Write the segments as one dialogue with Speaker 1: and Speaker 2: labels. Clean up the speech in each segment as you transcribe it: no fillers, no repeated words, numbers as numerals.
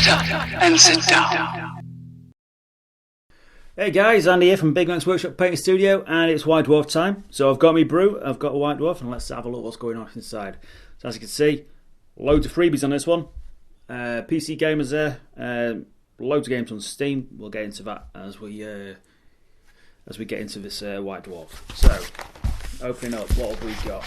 Speaker 1: up and sit down.
Speaker 2: Hey guys, Andy here from Bigmeks Workshop Painting Studio, and it's White Dwarf time. So I've got me brew, I've got a White Dwarf, and let's have a look what's going on inside. So as you can see, loads of freebies on this one. PC gamers there, loads of games on Steam. We'll get into that as we get into this White Dwarf. So, opening up, what have we got?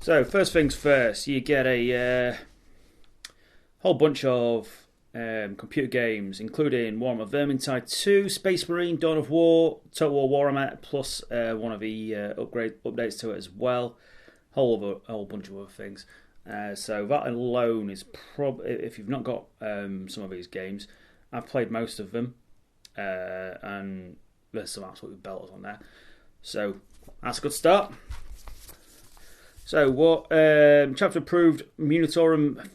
Speaker 2: So, first things first, you get a whole bunch of computer games, including Warhammer Vermintide 2, Space Marine, Dawn of War, Total War Warhammer, plus one of the updates to it as well. A whole bunch of other things. So that alone is probably, if you've not got some of these games, I've played most of them, and there's some absolute belters on there. So that's a good start. So what chapter approved Munitorum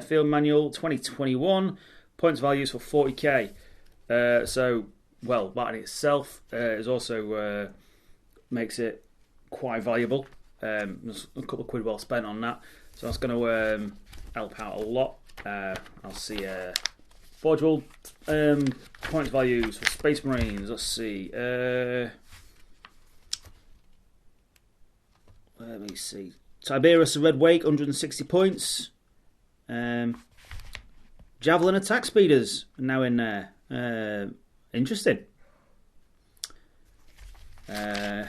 Speaker 2: Field Manual 2021, points values for 40k. So well, that in itself is also makes it quite valuable. There's a couple of quid well spent on that, so that's going to help out a lot. I'll see Forge World points values for Space Marines. Let's see. Let me see. Tiberius Red Wake, 160 points. Javelin Attack Speeders are now in there. Interesting. As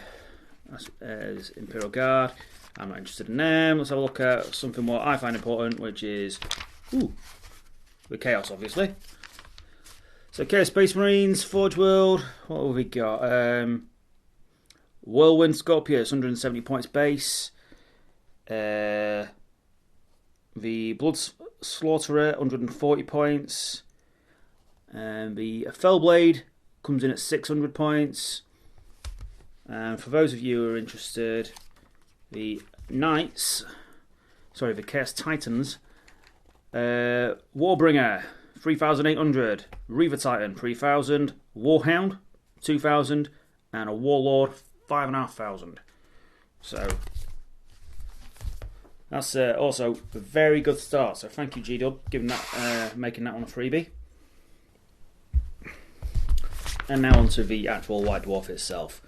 Speaker 2: Imperial Guard. I'm not interested in them. Let's have a look at something more I find important, which is the Chaos, obviously. So Chaos Space Marines, Forge World. What have we got? Whirlwind Scorpius, 170 points base. The Blood Slaughterer, 140 points. The Fellblade comes in at 600 points. And for those of you who are interested, the Chaos Titans, Warbringer, 3,800. Reaver Titan, 3,000. Warhound, 2,000. And a Warlord, 5,500. So that's also a very good start. So thank you, G-Dub, giving that, making that one a freebie. And now onto the actual White Dwarf itself.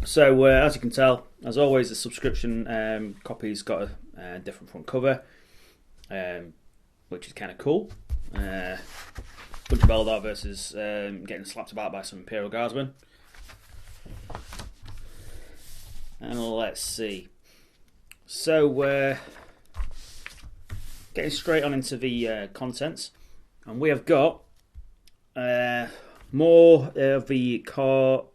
Speaker 2: So as you can tell, as always, the subscription copy's got a different front cover, which is kind of cool. Bunch of Eldar versus getting slapped about by some Imperial Guardsmen. And let's see. So, getting straight on into the contents, and we have got more of the Charadon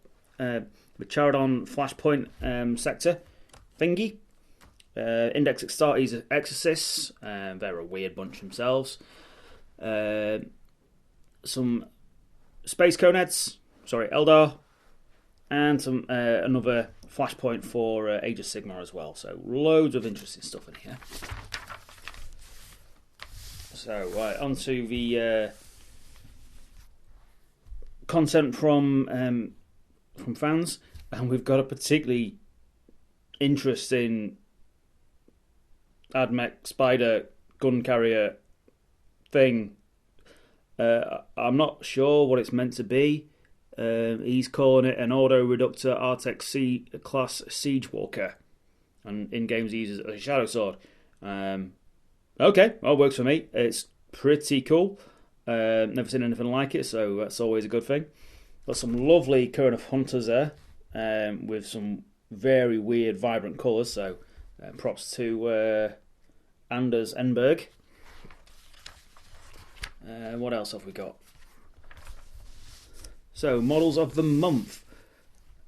Speaker 2: Flashpoint sector thingy. Index Astartes Exorcists. They're a weird bunch themselves. Some Space Coneheads. Sorry, Eldar. And some another Flashpoint for Age of Sigmar as well. So loads of interesting stuff in here. So right, onto the content from fans, and we've got a particularly interesting Admech Spider gun carrier thing. I'm not sure what it's meant to be. He's calling it an Auto Reductor Artex C class Siege Walker, and in games he uses it as a Shadow Sword. Okay, well, works for me. It's pretty cool. Never seen anything like it, so that's always a good thing. Got some lovely Current of Hunters there, with some very weird, vibrant colours. So props to Anders Enberg. What else have we got? So, models of the month.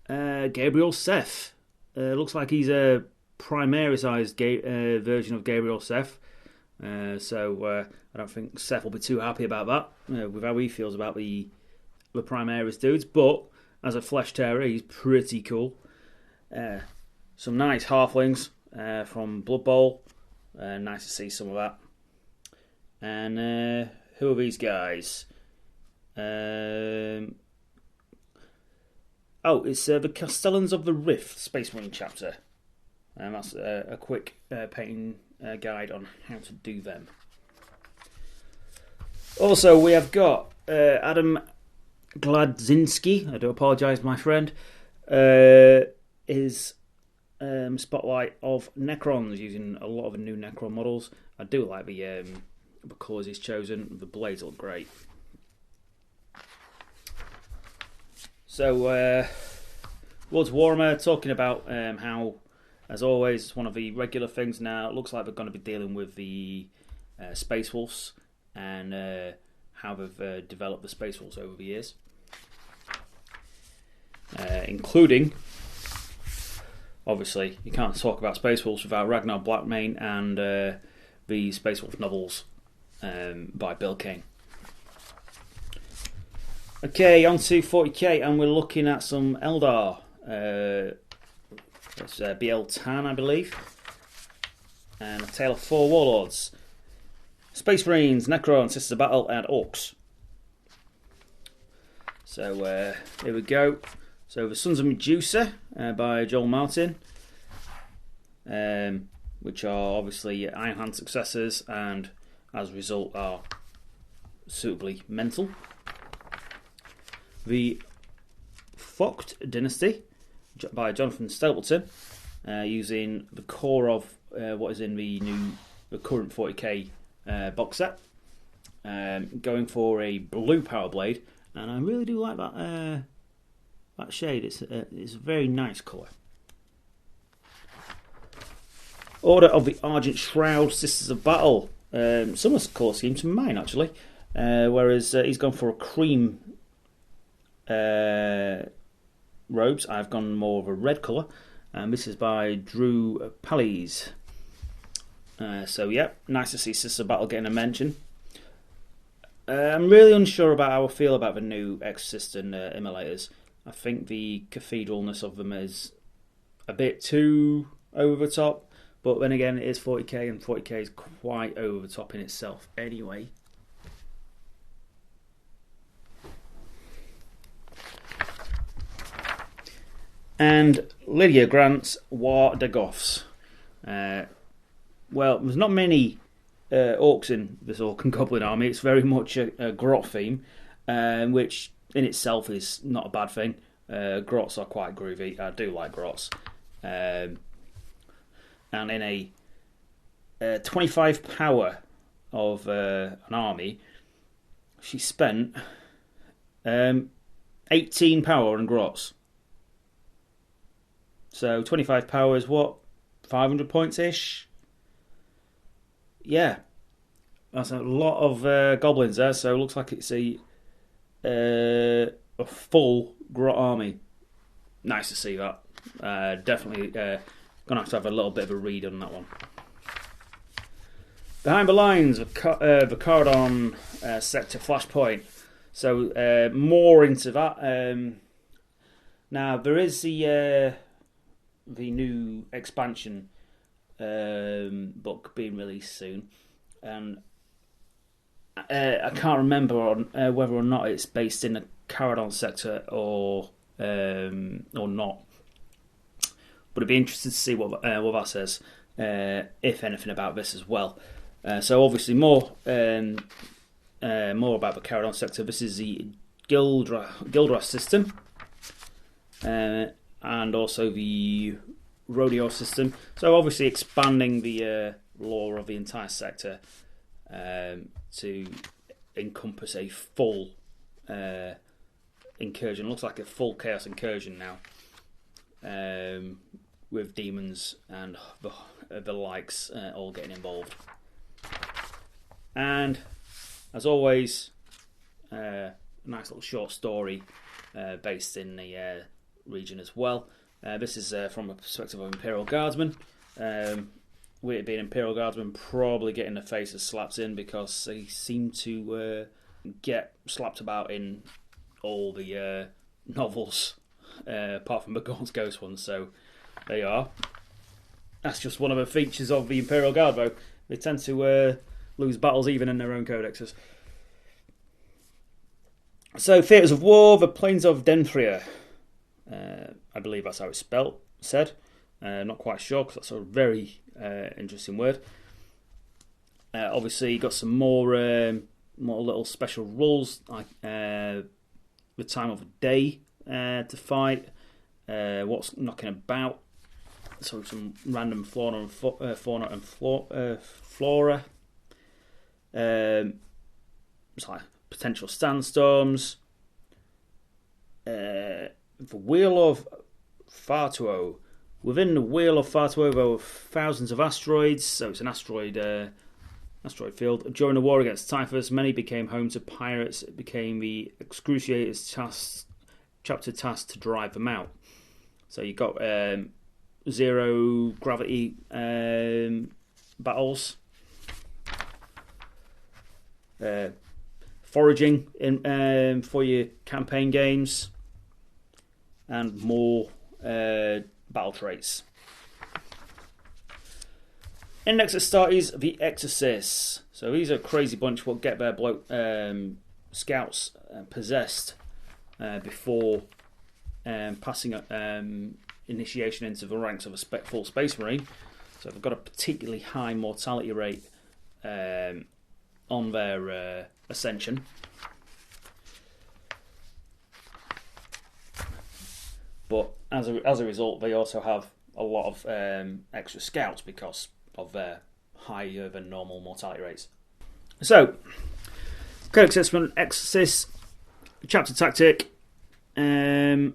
Speaker 2: Gabriel Seth. Looks like he's a Primaris-sized version of Gabriel Seth. So, I don't think Seth will be too happy about that, with how he feels about the Primaris dudes. But, as a Flesh Tearer, he's pretty cool. Some nice halflings from Blood Bowl. Nice to see some of that. And who are these guys? Oh, it's the Castellans of the Rift Space Marine chapter. And that's a quick painting guide on how to do them. Also, we have got Adam Gladzinski. I do apologise, my friend. His spotlight of Necrons, using a lot of the new Necron models. I do like the colours he's chosen. The blades look great. So, Lords Warhammer talking about how, as always, it's one of the regular things now. It looks like they're going to be dealing with the Space Wolves and how they've developed the Space Wolves over the years. Including, obviously, you can't talk about Space Wolves without Ragnar Blackmane and the Space Wolf novels by Biel-Tan. Okay, on to 40k, and we're looking at some Eldar. It's Biel-Tan, I believe. And A Tale of Four Warlords. Space Marines, Necron, Sisters of Battle, and Orcs. So, here we go. So, The Sons of Medusa by Joel Martin. Which are obviously Iron Hand successors, and as a result are suitably mental. The Focht Dynasty by Jonathan Stapleton, using the core of what is in the current 40k box set, going for a blue power blade, and I really do like that shade. It's a very nice colour. Order of the Argent Shroud, Sisters of Battle, similar colour scheme to mine actually, whereas he's gone for a cream robes. I've gone more of a red colour, and this is by Drew Pallies. So yeah, nice to see Sister Battle getting a mention. I'm really unsure about how I feel about the new Exorcist and Immolators. I think the cathedralness of them is a bit too over the top, but then again it is 40k, and 40k is quite over the top in itself anyway. And Lydia Grant's War de Goths. Well, there's not many orcs in this Orc and Goblin army. It's very much a Grot theme, which in itself is not a bad thing. Grots are quite groovy. I do like Grots. And in a 25 power of an army, she spent 18 power on Grots. So 25 power is what? 500 points-ish? Yeah. That's a lot of goblins there, so it looks like it's a full Grot army. Nice to see that. Definitely going to have a little bit of a read on that one. Behind the Lines, the Cardon sector Flashpoint. So more into that. Now, there is the new expansion book being released soon, and I can't remember whether or not it's based in the Caradon sector or not. But it'd be interesting to see what that says, if anything, about this as well. So obviously more about the Caradon sector. This is the Gildra system. And also the Rodeo system. So obviously expanding the lore of the entire sector to encompass a full incursion. Looks like a full Chaos incursion now, with demons and the likes all getting involved. And as always, a nice little short story based in the region as well. This is from a perspective of Imperial Guardsmen. With it being Imperial Guardsmen, probably getting the faces slapped in because they seem to get slapped about in all the novels, apart from the Gaunt's Ghost ones. So there you are. That's just one of the features of the Imperial Guard, though. They tend to lose battles even in their own codexes. So, Theatres of War, the Plains of Denthria. I believe that's how it's said. Not quite sure, because that's a very interesting word. Obviously, you got some more little special rules, like the time of day to fight, what's knocking about, so some random fauna and flora. It's like potential sandstorms. The Wheel of Fartuo. Within the Wheel of Fartuo, there were thousands of asteroids, so it's an asteroid field. During the war against Typhus, many became home to pirates. It became the excruciating chapter task to drive them out. So you got zero gravity battles, foraging in for your campaign games, and more battle traits. In next at start is the Exorcist. So these are a crazy bunch what get their scouts possessed before passing initiation into the ranks of a full Space Marine. So they've got a particularly high mortality rate on their ascension. But as a result, they also have a lot of extra scouts because of their higher than normal mortality rates. So, Codex Assessment Exorcist Chapter Tactic is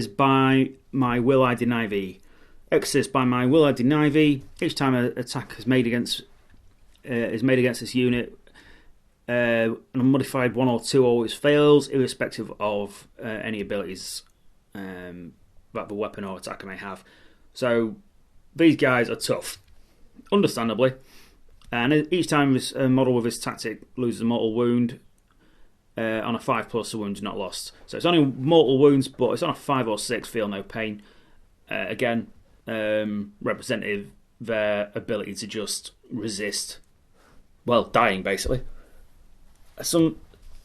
Speaker 2: by my will I deny thee. Exorcist by my will I deny thee. Each time an attack is made against this unit, an unmodified 1 or 2 always fails, irrespective of any abilities that the weapon or attacker may have. So these guys are tough, understandably. And each time this model with this tactic loses a mortal wound, on a 5+, the wound's not lost. So it's only mortal wounds, but it's on a 5 or 6, feel no pain. Again, representative their ability to just resist, well, dying basically.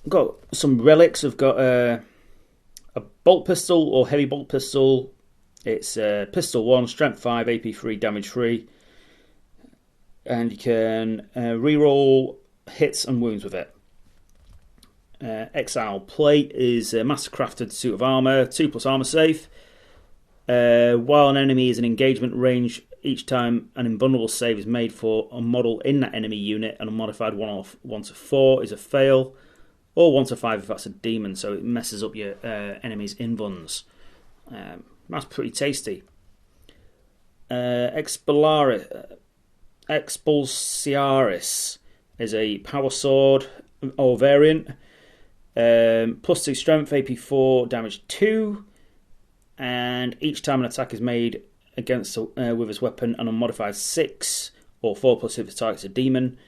Speaker 2: Got some relics. I've got a bolt pistol or heavy bolt pistol. It's pistol 1, strength 5, AP 3, damage 3, and you can reroll hits and wounds with it. Exile plate is a mastercrafted suit of armor, 2+ armor save. While an enemy is in engagement range, each time an invulnerable save is made for a model in that enemy unit, an unmodified 1 to 4 is a fail, or 1 to 5 if that's a demon, so it messes up your enemy's invuns. That's pretty tasty. Expulsiaris is a power sword or variant. +2 strength, AP 4, damage 2, and each time an attack is made against with his weapon, an unmodified 6 or 4+ if the target's a demon,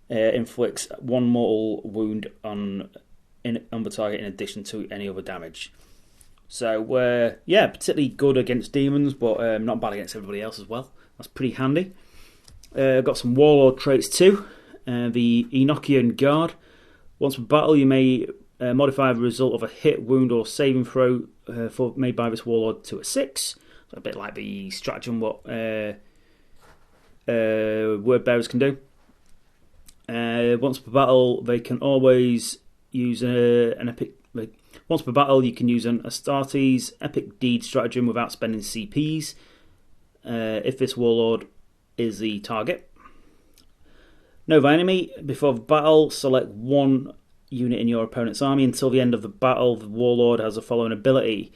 Speaker 2: inflicts 1 mortal wound on the target in addition to any other damage. So particularly good against demons, but not bad against everybody else as well. That's pretty handy. Got some warlord traits too. The Enochian Guard. Once per battle, you may modify the result of a hit, wound, or saving throw made by this warlord to a 6. So a bit like the stratagem what word bearers can do. Once per battle, they can always use an epic. Once per battle, you can use an Astartes epic deed stratagem without spending CPs. If this warlord is the target. Nova enemy. Before the battle, select 1 unit in your opponent's army. Until the end of the battle, the warlord has the following ability.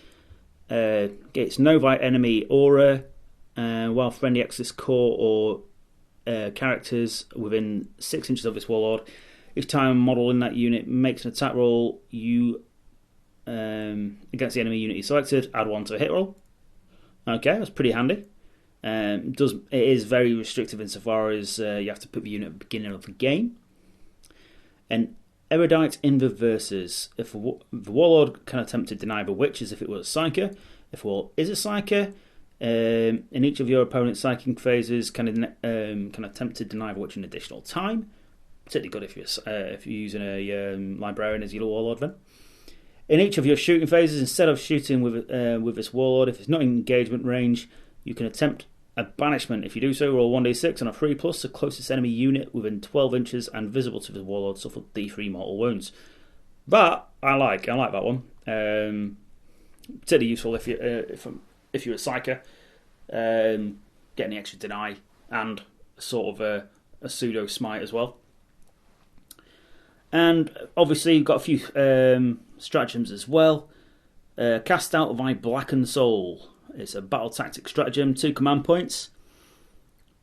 Speaker 2: Gets Novite enemy aura, while friendly Exorcist core or characters within 6 inches of this warlord. Each time a model in that unit makes an attack roll, you against the enemy unit you selected, add 1 to a hit roll. Okay, that's pretty handy. It is very restrictive insofar as you have to put the unit at the beginning of the game. And erudite in the verses. If the warlord can attempt to deny the witch as if it was a psyker. If the warlord is a psyker, in each of your opponent's psychic phases can attempt to deny the witch an additional time. Particularly good if you're using a librarian as your warlord then. In each of your shooting phases, instead of shooting with this warlord, if it's not in engagement range, you can attempt a banishment. If you do so, roll 1d6 on a 3+. The closest enemy unit within 12 inches and visible to the warlord suffer D3 mortal wounds. But I like that one. Particularly useful if you're a psyker, getting the extra deny and sort of a pseudo smite as well. And obviously you've got a few stratagems as well. Cast out thy blackened soul. It's a battle tactic stratagem, 2 command points.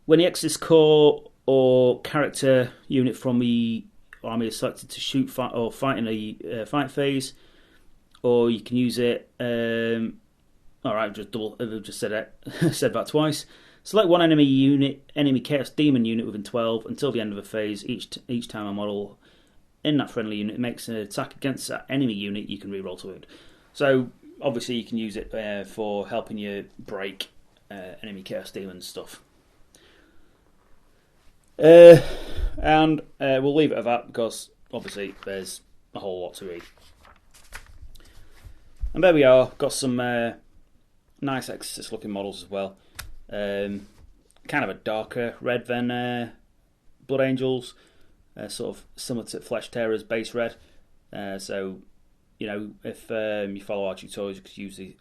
Speaker 2: When the Exorcist core or character unit from the army is selected to shoot, fight, or fight in a fight phase, or you can use it. Alright, I've just said that twice. Select one enemy Chaos Demon unit within 12 until the end of a phase. Each time a model in that friendly unit makes an attack against that enemy unit, you can reroll to wound. So obviously you can use it for helping you break enemy Chaos Demon stuff. And we'll leave it at that because obviously there's a whole lot to read. And there we are, got some nice Exorcist looking models as well. Kind of a darker red than Blood Angels, sort of similar to Flesh Terror's base red. So, you know, if you follow our tutorials, you could use the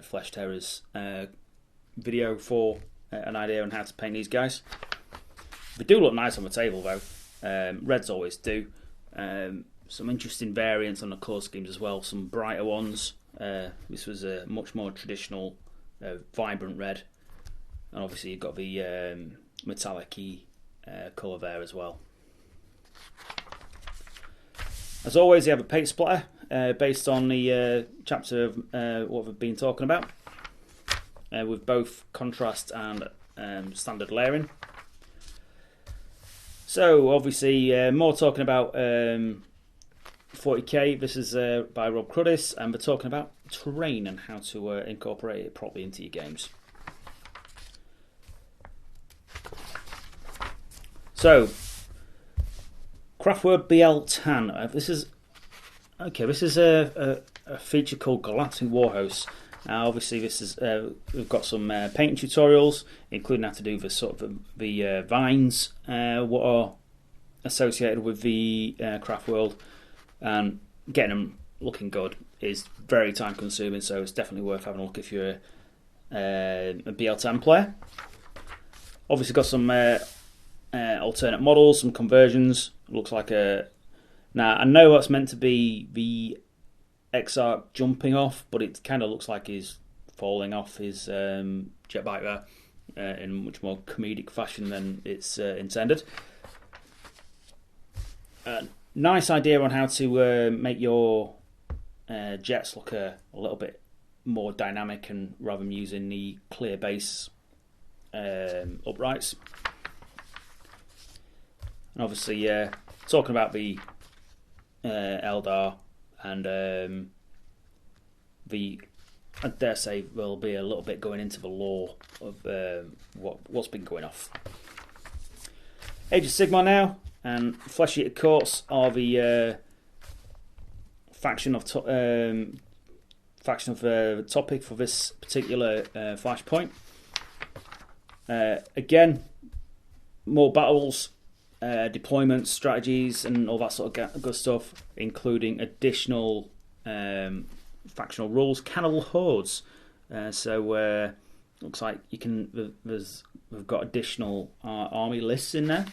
Speaker 2: Flesh Terror's video for an idea on how to paint these guys. They do look nice on the table though. Reds always do. Some interesting variants on the colour schemes as well. Some brighter ones. This was a much more traditional, vibrant red. And obviously you've got the metallic-y colour there as well. As always, you have a paint splatter based on the chapter of what we've been talking about, with both contrast and standard layering. So obviously more talking about 40k. This is by Rob Crudis, and we're talking about terrain and how to incorporate it properly into your games. So, Craftworld Biel-Tan. This is a feature called Galactic Warhosts. Now, obviously, this is we've got some painting tutorials, including how to do the sort of the vines, what are associated with the craft world, and getting them looking good is very time consuming. So it's definitely worth having a look if you're a Biel-Tan player. Obviously, got some alternate models, some conversions. Looks like a. Now I know that's meant to be the Exarch jumping off, but it kind of looks like he's falling off his jet bike there in much more comedic fashion than it's intended. Nice idea on how to make your jets look a little bit more dynamic, and rather than using the clear base uprights. And obviously, talking about the Eldar and I dare say there'll be a little bit going into the lore of what's been going off. Age of Sigmar now, and Flesh Eater Courts are the faction of the topic for this particular Flashpoint. Again, more battles, deployments, strategies, and all that sort of good stuff, including additional factional rules, cannibal hordes. So looks like you can. We've got additional army lists in there.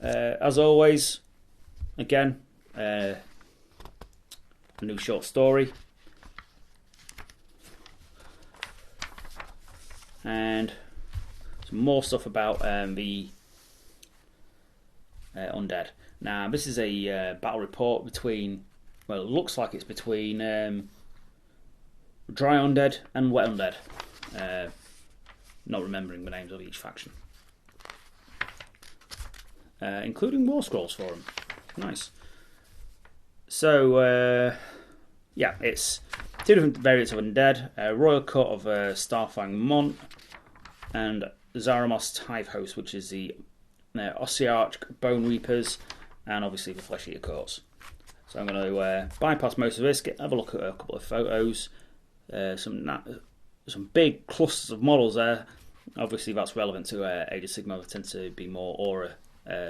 Speaker 2: As always, again, a new short story, and some more stuff about the undead. Now, this is a battle report between. Well, it looks like it's between dry undead and wet undead. Not remembering the names of each faction. Including war scrolls for them. Nice. So, yeah, it's two different variants of undead. Royal Court of Starfang Mont and Zaramos Hive Host, which is the Ossiarch Bone Reapers, and obviously the Flesh Eater Courts. So I'm going to bypass most of this, have a look at a couple of photos, some big clusters of models there. Obviously that's relevant to Age of Sigmar, they tend to be more aura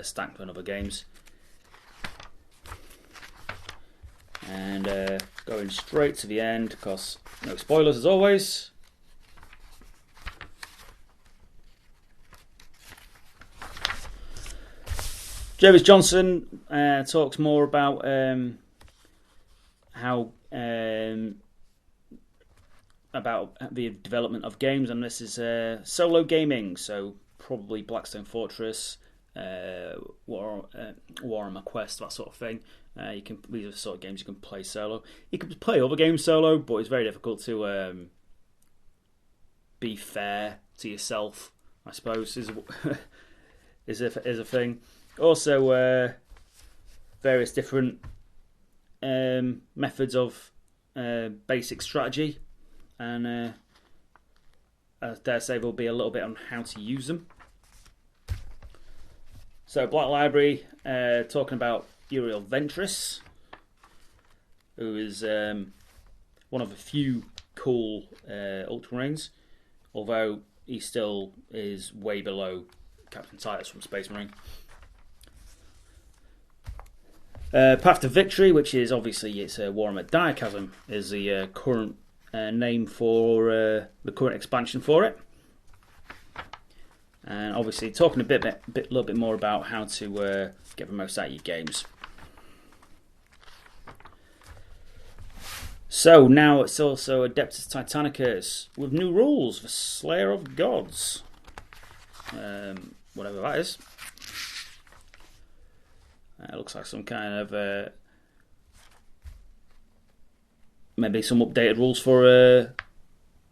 Speaker 2: stacked than other games. And going straight to the end, because no spoilers as always. Jervis Johnson talks more about how about the development of games, and this is solo gaming, so probably Blackstone Fortress, Warhammer Quest, that sort of thing. These are the sort of games you can play solo. You can play other games solo, but it's very difficult to be fair to yourself, I suppose, is a thing. Also, various different methods of basic strategy, and I dare say there'll be a little bit on how to use them. So, Black Library talking about Uriel Ventress, who is one of a few cool Ultramarines, although he still is way below Captain Titus from Space Marine. Path to Victory, which is obviously it's Warhammer Diachasm, is the current name for the current expansion for it, and obviously talking a little bit more about how to get the most out of your games. So now it's also Adeptus Titanicus with new rules for Slayer of Gods, whatever that is. It looks like some kind of maybe some updated rules for a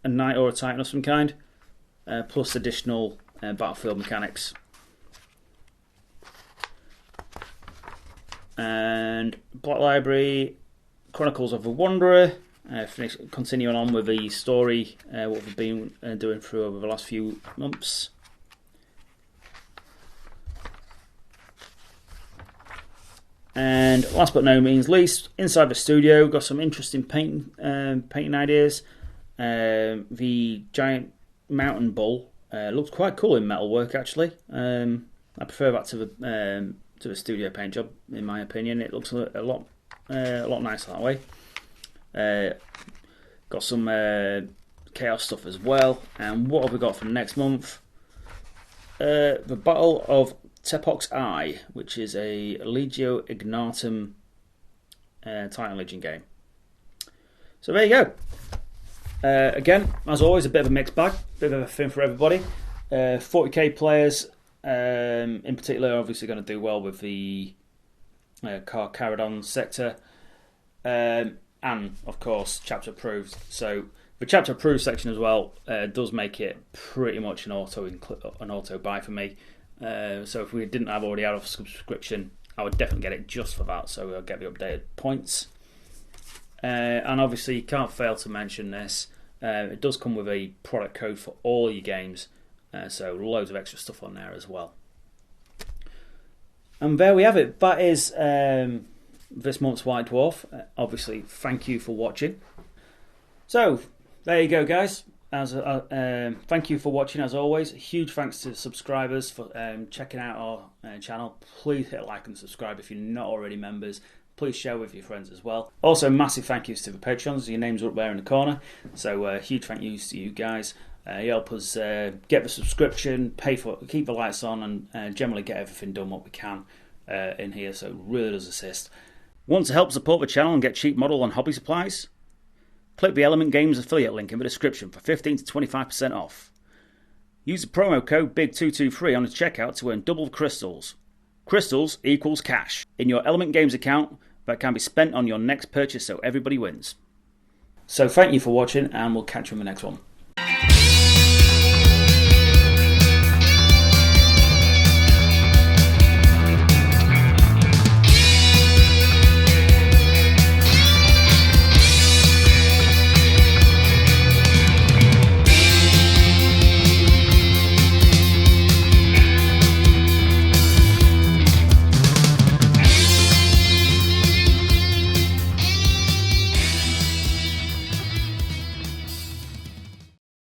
Speaker 2: knight or a titan of some kind, plus additional battlefield mechanics. And Black Library Chronicles of a Wanderer, continuing on with the story what we've been doing through over the last few months. And last but no means least, inside the studio, got some interesting painting ideas. The giant mountain bull looks quite cool in metalwork, actually. I prefer that to the studio paint job, in my opinion. It looks a lot nicer that way. Got some chaos stuff as well. And what have we got for next month? The Battle of Tepok's Eye, which is a Legio Ignatum Titan Legion game. So there you go. Again, as always, a bit of a mixed bag, bit of a thing for everybody. 40k players, in particular, are obviously going to do well with the Caradon sector, and of course, chapter approved. So the chapter approved section as well does make it pretty much an auto buy for me. So if we didn't have already out of subscription, I would definitely get it just for that, so I'll get the updated points. And obviously you can't fail to mention this, it does come with a product code for all your games, so loads of extra stuff on there as well. And there we have it. That is this month's White Dwarf. Obviously thank you for watching. So there you go, guys. Thank you for watching as always. Huge thanks to subscribers for checking out our channel. Please hit like and subscribe if you're not already members. Please share with your friends as well. Also, massive thank yous to the patrons. Your names are up there in the corner. So huge thank yous to you guys. You help us get the subscription, keep the lights on, and generally get everything done what we can in here. So it really does assist. Want to help support the channel and get cheap model and hobby supplies? Click the Element Games affiliate link in the description for 15 to 25% off. Use the promo code BIG223 on the checkout to earn double crystals. Crystals equals cash in your Element Games account that can be spent on your next purchase, so everybody wins. So thank you for watching, and we'll catch you in the next one.